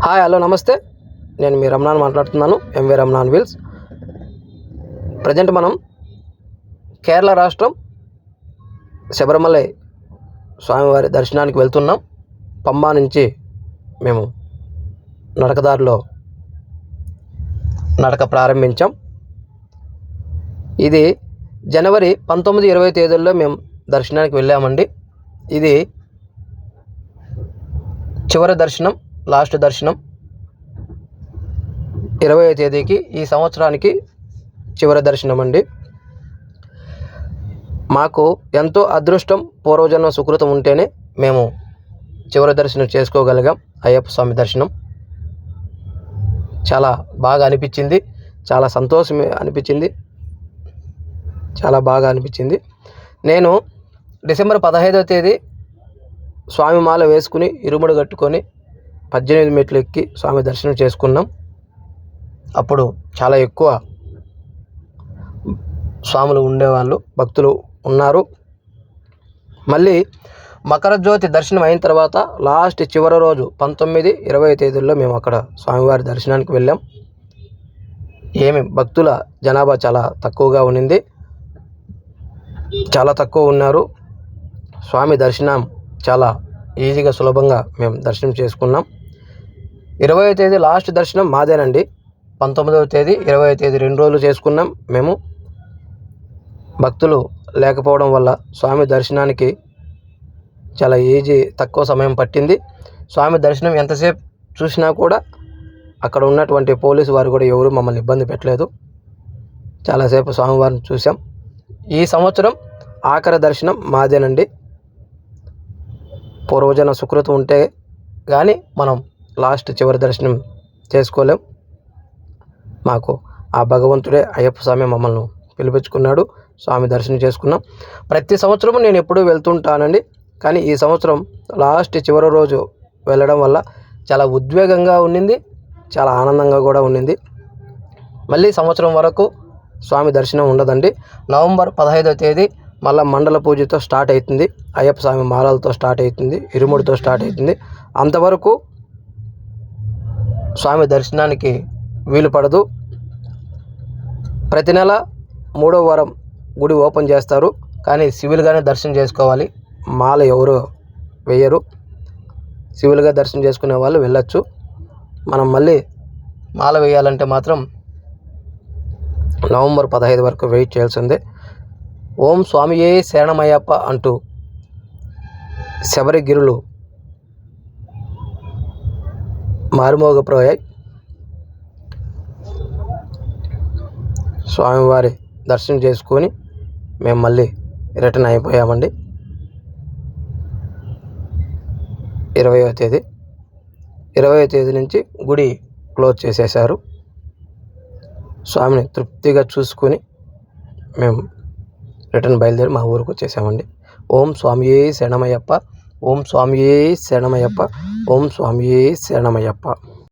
Hi hello నమస్తే. నేను మీ రమణాన్ మాట్లాడుతున్నాను, ఎంవి రమణాన్ వీల్స్. ప్రజెంట్ మనం కేరళ రాష్ట్రం శబరిమలై స్వామివారి దర్శనానికి వెళ్తున్నాం. పంబా నుంచి మేము నడక ప్రారంభించాం. ఇది జనవరి 19, 20 తేదీల్లో మేము దర్శనానికి వెళ్ళామండి. ఇది చివరి దర్శనం, లాస్ట్ దర్శనం 20వ తేదీకి, ఈ సంవత్సరానికి చివరి దర్శనం అండి. మాకు ఎంతో అదృష్టం, పూర్వజన్మ సుకృతం ఉంటేనే మేము చివరి దర్శనం చేసుకోగలిగాం. అయ్యప్ప స్వామి దర్శనం చాలా బాగా అనిపించింది, చాలా సంతోషం అనిపించింది, చాలా బాగా అనిపించింది. నేను డిసెంబర్ 15వ తేదీ స్వామి మాల వేసుకుని, ఇరుముడు కట్టుకొని 18 మెట్లు ఎక్కి స్వామి దర్శనం చేసుకున్నాం. అప్పుడు చాలా ఎక్కువ స్వాములు ఉండేవాళ్ళు, భక్తులు ఉన్నారు. మళ్ళీ మకర జ్యోతి దర్శనం అయిన తర్వాత లాస్ట్ చివరి రోజు 19, 20 తేదీల్లో మేము అక్కడ స్వామివారి దర్శనానికి వెళ్ళాం. భక్తుల జనాభా చాలా తక్కువగా ఉన్నింది, చాలా తక్కువ ఉన్నారు. స్వామి దర్శనం చాలా ఈజీగా, సులభంగా మేము దర్శనం చేసుకున్నాం. 20వ తేదీ లాస్ట్ దర్శనం మాదేనండి. 19వ తేదీ, 20వ తేదీ 2 రోజులు చేసుకున్నాం మేము. భక్తులు లేకపోవడం వల్ల స్వామి దర్శనానికి చాలా తక్కువ సమయం పట్టింది. స్వామి దర్శనం ఎంతసేపు చూసినా కూడా అక్కడ ఉన్నటువంటి పోలీసు వారు కూడా ఎవరు మమ్మల్ని ఇబ్బంది పెట్టలేదు. చాలాసేపు స్వామివారిని చూసాం. ఈ సంవత్సరం ఆఖరి దర్శనం మాదేనండి. పూర్వజన సుకృతం ఉంటే కానీ మనం లాస్ట్ చివరి దర్శనం చేసుకోలేం. మాకు ఆ భగవంతుడే, అయ్యప్ప స్వామి మమ్మల్ని పిలిపించుకున్నాడు. స్వామి దర్శనం చేసుకున్నాం. ప్రతి సంవత్సరం నేను ఎప్పుడూ వెళ్తుంటానండి, కానీ ఈ సంవత్సరం లాస్ట్ చివరి రోజు వెళ్ళడం వల్ల చాలా ఉద్వేగంగా ఉన్నింది, చాలా ఆనందంగా కూడా ఉన్నింది. మళ్ళీ సంవత్సరం వరకు స్వామి దర్శనం ఉండదండి. నవంబర్ 15వ తేదీ మళ్ళీ మండల పూజతో స్టార్ట్ అవుతుంది. అయ్యప్ప స్వామి మాలలతో స్టార్ట్ అవుతుంది, ఇరుముడితో స్టార్ట్ అవుతుంది. అంతవరకు స్వామి దర్శనానికి వీలు పడదు. ప్రతి నెల 3వ వారం గుడి ఓపెన్ చేస్తారు, కానీ సివిల్గానే దర్శనం చేసుకోవాలి. మాల ఎవరు వేయరు. సివిల్గా దర్శనం చేసుకునే వాళ్ళు వెళ్ళొచ్చు. మనం మళ్ళీ మాల వేయాలంటే మాత్రం నవంబర్ 15 వరకు వెయిట్ చేయాల్సిందే. ఓం స్వామియే శరణమయ్యప్ప అంటూ శబరిగిరులు మారుమోగపోయాయి. స్వామివారి దర్శనం చేసుకొని మేము మళ్ళీ రిటర్న్ అయిపోయామండి. 20వ తేదీ నుంచి గుడి క్లోజ్ చేసేశారు. స్వామిని తృప్తిగా చూసుకొని మేము రిటర్న్ బయలుదేరి మా ఊరికి వచ్చేసామండి. ఓం స్వామియే శరణమయ్యప్ప, ఓం స్వామియే శరణమయ్యప్ప, ఓం స్వామియే శరణమయ్యప్ప.